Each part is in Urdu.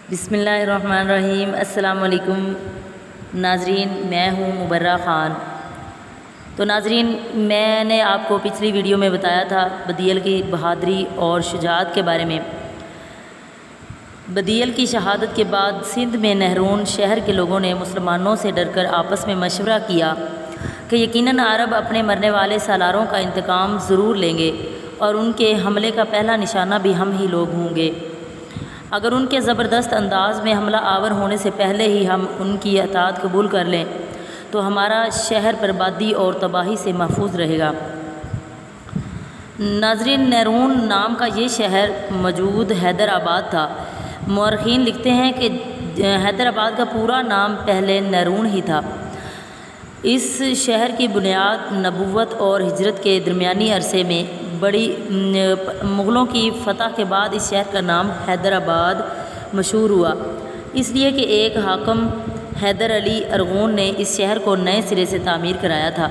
بسم اللہ الرحمن الرحیم۔ السلام علیکم ناظرین، میں ہوں مبرہ خان۔ تو ناظرین، میں نے آپ کو پچھلی ویڈیو میں بتایا تھا بدیل کی بہادری اور شجاعت کے بارے میں۔ بدیل کی شہادت کے بعد سندھ میں نہرون شہر کے لوگوں نے مسلمانوں سے ڈر کر آپس میں مشورہ کیا کہ یقیناً عرب اپنے مرنے والے سالاروں کا انتقام ضرور لیں گے اور ان کے حملے کا پہلا نشانہ بھی ہم ہی لوگ ہوں گے۔ اگر ان کے زبردست انداز میں حملہ آور ہونے سے پہلے ہی ہم ان کی اطاعت قبول کر لیں تو ہمارا شہر بربادی اور تباہی سے محفوظ رہے گا۔ ناظرین، نیرون نام کا یہ شہر موجود حیدرآباد تھا۔ مورخین لکھتے ہیں کہ حیدرآباد کا پورا نام پہلے نیرون ہی تھا۔ اس شہر کی بنیاد نبوت اور ہجرت کے درمیانی عرصے میں مغلوں کی فتح کے بعد اس شہر کا نام حیدرآباد مشہور ہوا، اس لیے کہ ایک حاکم حیدر علی ارغون نے اس شہر کو نئے سرے سے تعمیر کرایا تھا۔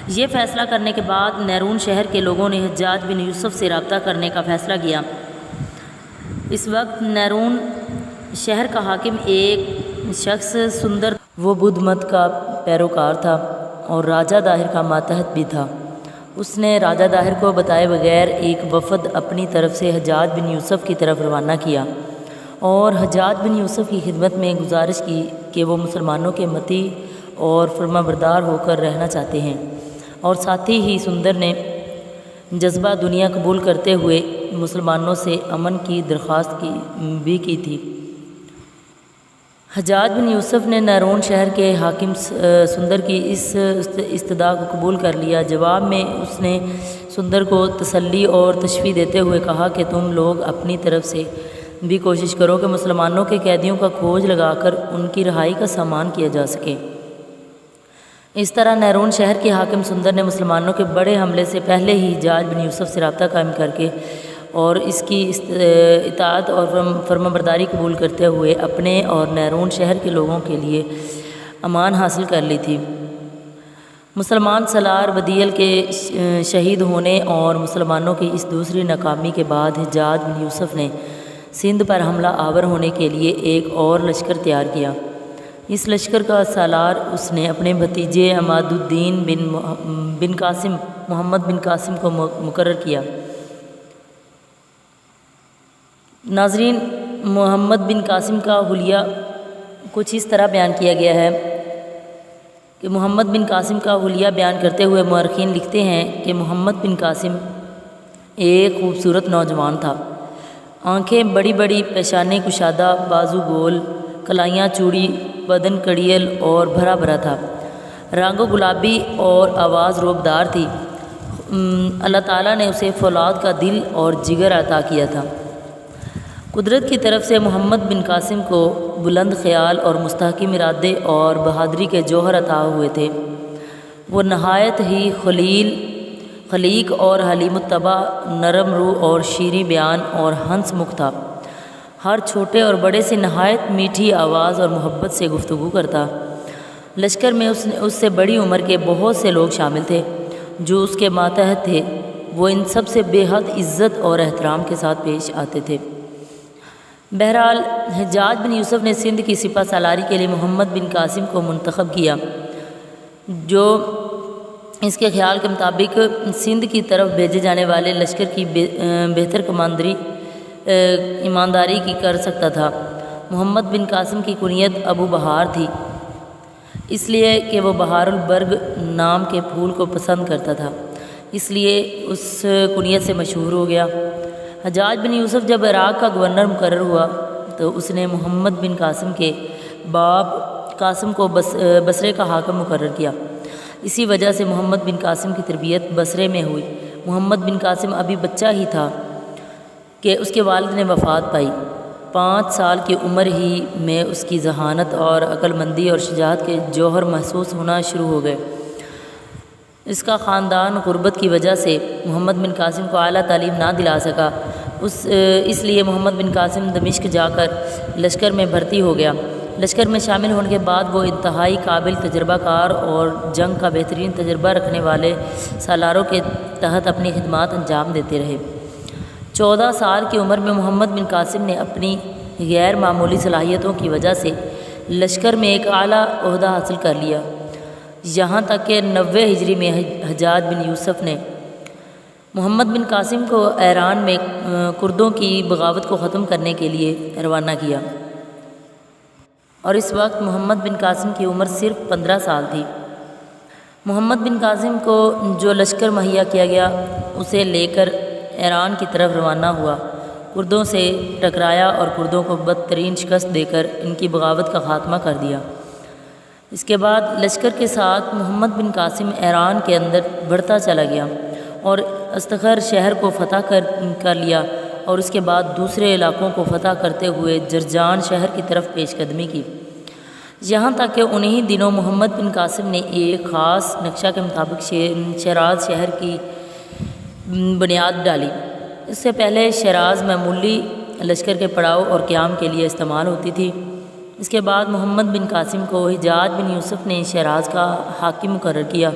یہ فیصلہ کرنے کے بعد نیرون شہر کے لوگوں نے حجاج بن یوسف سے رابطہ کرنے کا فیصلہ کیا۔ اس وقت نیرون شہر کا حاکم ایک شخص سندر و بدھ مت کا پیروکار تھا اور راجہ داہر کا ماتحت بھی تھا۔ اس نے راجہ داہر کو بتائے بغیر ایک وفد اپنی طرف سے حجاج بن یوسف کی طرف روانہ کیا اور حجاج بن یوسف کی خدمت میں گزارش کی کہ وہ مسلمانوں کے مطیع اور فرما بردار ہو کر رہنا چاہتے ہیں، اور ساتھ ہی سندر نے جذبہ دنیا قبول کرتے ہوئے مسلمانوں سے امن کی درخواست بھی کی تھی۔ حجاج بن یوسف نے نیرون شہر کے حاکم سندر کی اس استدعا کو قبول کر لیا۔ جواب میں اس نے سندر کو تسلی اور تشفیع دیتے ہوئے کہا کہ تم لوگ اپنی طرف سے بھی کوشش کرو کہ مسلمانوں کے قیدیوں کا کھوج لگا کر ان کی رہائی کا سامان کیا جا سکے۔ اس طرح نیرون شہر کے حاکم سندر نے مسلمانوں کے بڑے حملے سے پہلے ہی حجاج بن یوسف سے رابطہ قائم کر کے اور اس کی اطاعت اور فرما برداری قبول کرتے ہوئے اپنے اور نیرون شہر کے لوگوں کے لیے امان حاصل کر لی تھی۔ مسلمان سالار بدیل کے شہید ہونے اور مسلمانوں کی اس دوسری ناکامی کے بعد حجاج بن یوسف نے سندھ پر حملہ آور ہونے کے لیے ایک اور لشکر تیار کیا۔ اس لشکر کا سالار اس نے اپنے بھتیجے عماد الدین محمد بن قاسم کو مقرر کیا۔ ناظرین، محمد بن قاسم کا حلیہ کچھ اس طرح بیان کیا گیا ہے کہ محمد بن قاسم کا حلیہ بیان کرتے ہوئے مورخین لکھتے ہیں کہ محمد بن قاسم ایک خوبصورت نوجوان تھا۔ آنکھیں بڑی بڑی، پیشانی کشادہ، بازو گول، کلائیاں چوڑی، بدن کڑیل اور بھرا بھرا تھا۔ رنگ گلابی اور آواز روبدار تھی۔ اللہ تعالیٰ نے اسے فولاد کا دل اور جگر عطا کیا تھا۔ قدرت کی طرف سے محمد بن قاسم کو بلند خیال اور مستحکم ارادے اور بہادری کے جوہر عطا ہوئے تھے۔ وہ نہایت ہی خلیق اور حلیم الطبع، نرم روح اور شیریں بیان اور ہنس مکھ تھا۔ ہر چھوٹے اور بڑے سے نہایت میٹھی آواز اور محبت سے گفتگو کرتا۔ لشکر میں اس سے بڑی عمر کے بہت سے لوگ شامل تھے جو اس کے ماتحت تھے۔ وہ ان سب سے بے حد عزت اور احترام کے ساتھ پیش آتے تھے۔ بہرحال حجاج بن یوسف نے سندھ کی سپہ سالاری کے لیے محمد بن قاسم کو منتخب کیا، جو اس کے خیال کے مطابق سندھ کی طرف بھیجے جانے والے لشکر کی بہتر ایمانداری کی کر سکتا تھا۔ محمد بن قاسم کی کنیت ابو بہار تھی، اس لیے کہ وہ بہار البرگ نام کے پھول کو پسند کرتا تھا، اس لیے اس کنیت سے مشہور ہو گیا۔ حجاج بن یوسف جب عراق کا گورنر مقرر ہوا تو اس نے محمد بن قاسم کے باپ قاسم کو بصرے کا حاکم مقرر کیا۔ اسی وجہ سے محمد بن قاسم کی تربیت بصرے میں ہوئی۔ محمد بن قاسم ابھی بچہ ہی تھا کہ اس کے والد نے وفات پائی۔ 5 سال کی عمر ہی میں اس کی ذہانت اور عقل مندی اور شجاعت کے جوہر محسوس ہونا شروع ہو گئے۔ اس کا خاندان غربت کی وجہ سے محمد بن قاسم کو اعلیٰ تعلیم نہ دلا سکا، اس لیے محمد بن قاسم دمشق جا کر لشکر میں بھرتی ہو گیا۔ لشکر میں شامل ہونے کے بعد وہ انتہائی قابل، تجربہ کار اور جنگ کا بہترین تجربہ رکھنے والے سالاروں کے تحت اپنی خدمات انجام دیتے رہے۔ 14 سال کی عمر میں محمد بن قاسم نے اپنی غیر معمولی صلاحیتوں کی وجہ سے لشکر میں ایک اعلیٰ عہدہ حاصل کر لیا، یہاں تک کہ 90 ہجری میں حجاج بن یوسف نے محمد بن قاسم کو ایران میں کردوں کی بغاوت کو ختم کرنے کے لیے روانہ کیا، اور اس وقت محمد بن قاسم کی عمر صرف 15 سال تھی۔ محمد بن قاسم کو جو لشکر مہیا کیا گیا اسے لے کر ایران کی طرف روانہ ہوا، کردوں سے ٹکرایا اور کردوں کو بدترین شکست دے کر ان کی بغاوت کا خاتمہ کر دیا۔ اس کے بعد لشکر کے ساتھ محمد بن قاسم ایران کے اندر بڑھتا چلا گیا اور استخر شہر کو فتح کر لیا، اور اس کے بعد دوسرے علاقوں کو فتح کرتے ہوئے جرجان شہر کی طرف پیش قدمی کی، یہاں تک کہ انہی دنوں محمد بن قاسم نے ایک خاص نقشہ کے مطابق شیراز شہر کی بنیاد ڈالی۔ اس سے پہلے شیراز معمولی لشکر کے پڑاؤ اور قیام کے لیے استعمال ہوتی تھی۔ اس کے بعد محمد بن قاسم کو حجاج بن یوسف نے شیراز کا حاکم مقرر کیا،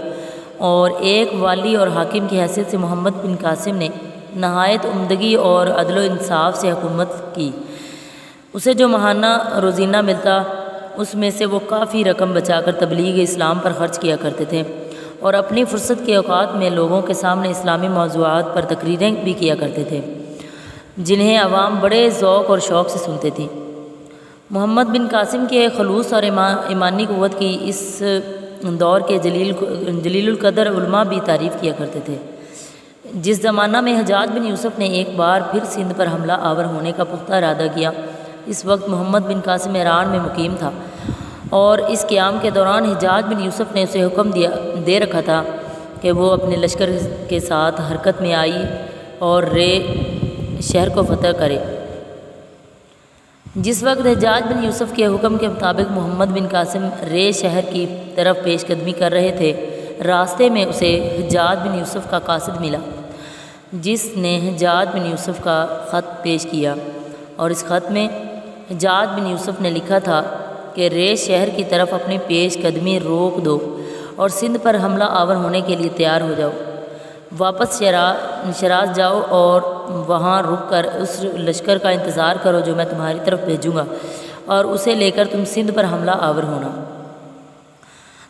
اور ایک والی اور حاکم کی حیثیت سے محمد بن قاسم نے نہایت عمدگی اور عدل و انصاف سے حکومت کی۔ اسے جو ماہانہ روزینہ ملتا اس میں سے وہ کافی رقم بچا کر تبلیغ اسلام پر خرچ کیا کرتے تھے، اور اپنی فرصت کے اوقات میں لوگوں کے سامنے اسلامی موضوعات پر تقریریں بھی کیا کرتے تھے، جنہیں عوام بڑے ذوق اور شوق سے سنتے تھے۔ محمد بن قاسم کے خلوص اور ایمانی قوت کی اس دور کے جلیل القدر علماء بھی تعریف کیا کرتے تھے۔ جس زمانہ میں حجاج بن یوسف نے ایک بار پھر سندھ پر حملہ آور ہونے کا پختہ ارادہ کیا، اس وقت محمد بن قاسم ایران میں مقیم تھا، اور اس قیام کے دوران حجاج بن یوسف نے اسے حکم دے رکھا تھا کہ وہ اپنے لشکر کے ساتھ حرکت میں آئی اور رے شہر کو فتح کرے۔ جس وقت حجاج بن یوسف کے حکم کے مطابق محمد بن قاسم رے شہر کی طرف پیش قدمی کر رہے تھے، راستے میں اسے حجاج بن یوسف کا قاصد ملا، جس نے حجاج بن یوسف کا خط پیش کیا، اور اس خط میں حجاج بن یوسف نے لکھا تھا کہ رے شہر کی طرف اپنی پیش قدمی روک دو اور سندھ پر حملہ آور ہونے کے لیے تیار ہو جاؤ، واپس شیراز جاؤ اور وہاں رک کر اس لشکر کا انتظار کرو جو میں تمہاری طرف بھیجوں گا، اور اسے لے کر تم سندھ پر حملہ آور ہونا۔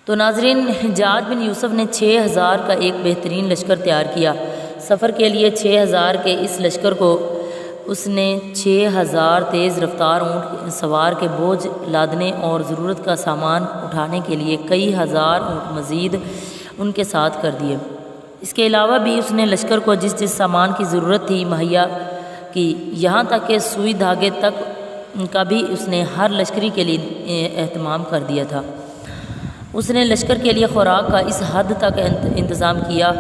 تو ناظرین، حجاج بن یوسف نے 6000 کا ایک بہترین لشکر تیار کیا۔ سفر کے لیے 6000 کے اس لشکر کو اس نے 6000 تیز رفتار اونٹ سوار کے بوجھ لادنے اور ضرورت کا سامان اٹھانے کے لیے کئی ہزار اونٹ مزید ان کے ساتھ کر دیے۔ اس کے علاوہ بھی اس نے لشکر کو جس سامان کی ضرورت تھی مہیا کی، یہاں تک کہ سوئی دھاگے تک کا بھی اس نے ہر لشکری کے لیے اہتمام کر دیا تھا۔ اس نے لشکر کے لیے خوراک کا اس حد تک انتظام کیا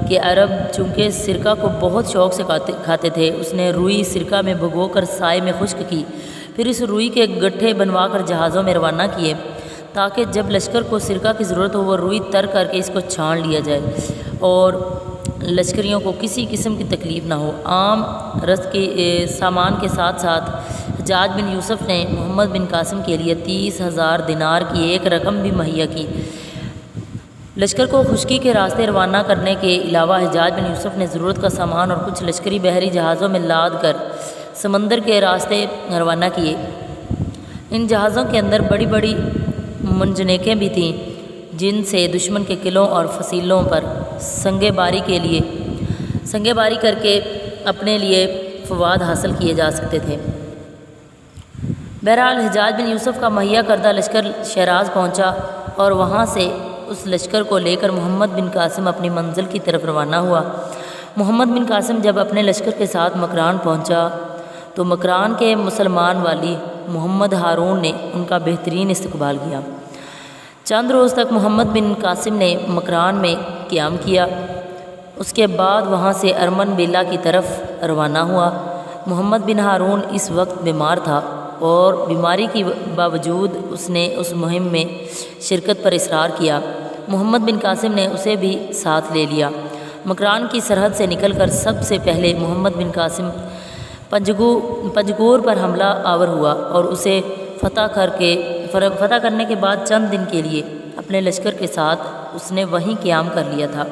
کہ عرب چونکہ سرکہ کو بہت شوق سے کھاتے تھے، اس نے روئی سرکہ میں بھگو کر سائے میں خشک کی، پھر اس روئی کے گٹھے بنوا کر جہازوں میں روانہ کیے تاکہ جب لشکر کو سرکہ کی ضرورت ہو وہ روئی تر کر کے اس کو چھان لیا جائے اور لشکریوں کو کسی قسم کی تکلیف نہ ہو۔ عام رسد کے سامان کے ساتھ ساتھ حجاج بن یوسف نے محمد بن قاسم کے لیے 30,000 دینار کی ایک رقم بھی مہیا کی۔ لشکر کو خشکی کے راستے روانہ کرنے کے علاوہ حجاج بن یوسف نے ضرورت کا سامان اور کچھ لشکری بحری جہازوں میں لاد کر سمندر کے راستے روانہ کیے۔ ان جہازوں کے اندر بڑی بڑی منجنیقیں بھی تھیں جن سے دشمن کے قلعوں اور فصیلوں پر سنگے باری کر کے اپنے لیے فوائد حاصل کیے جا سکتے تھے۔ بہرحال حجاج بن یوسف کا مہیا کردہ لشکر شیراز پہنچا اور وہاں سے اس لشکر کو لے کر محمد بن قاسم اپنی منزل کی طرف روانہ ہوا۔ محمد بن قاسم جب اپنے لشکر کے ساتھ مکران پہنچا تو مکران کے مسلمان والی محمد ہارون نے ان کا بہترین استقبال کیا۔ چند روز تک محمد بن قاسم نے مکران میں قیام کیا، اس کے بعد وہاں سے ارمن بیلا کی طرف روانہ ہوا۔ محمد بن ہارون اس وقت بیمار تھا اور بیماری کی باوجود اس نے اس مہم میں شرکت پر اصرار کیا۔ محمد بن قاسم نے اسے بھی ساتھ لے لیا۔ مکران کی سرحد سے نکل کر سب سے پہلے محمد بن قاسم پنجگور پر حملہ آور ہوا اور اسے فتح کرنے کے بعد چند دن کے لیے اپنے لشکر کے ساتھ اس نے وہیں قیام کر لیا تھا۔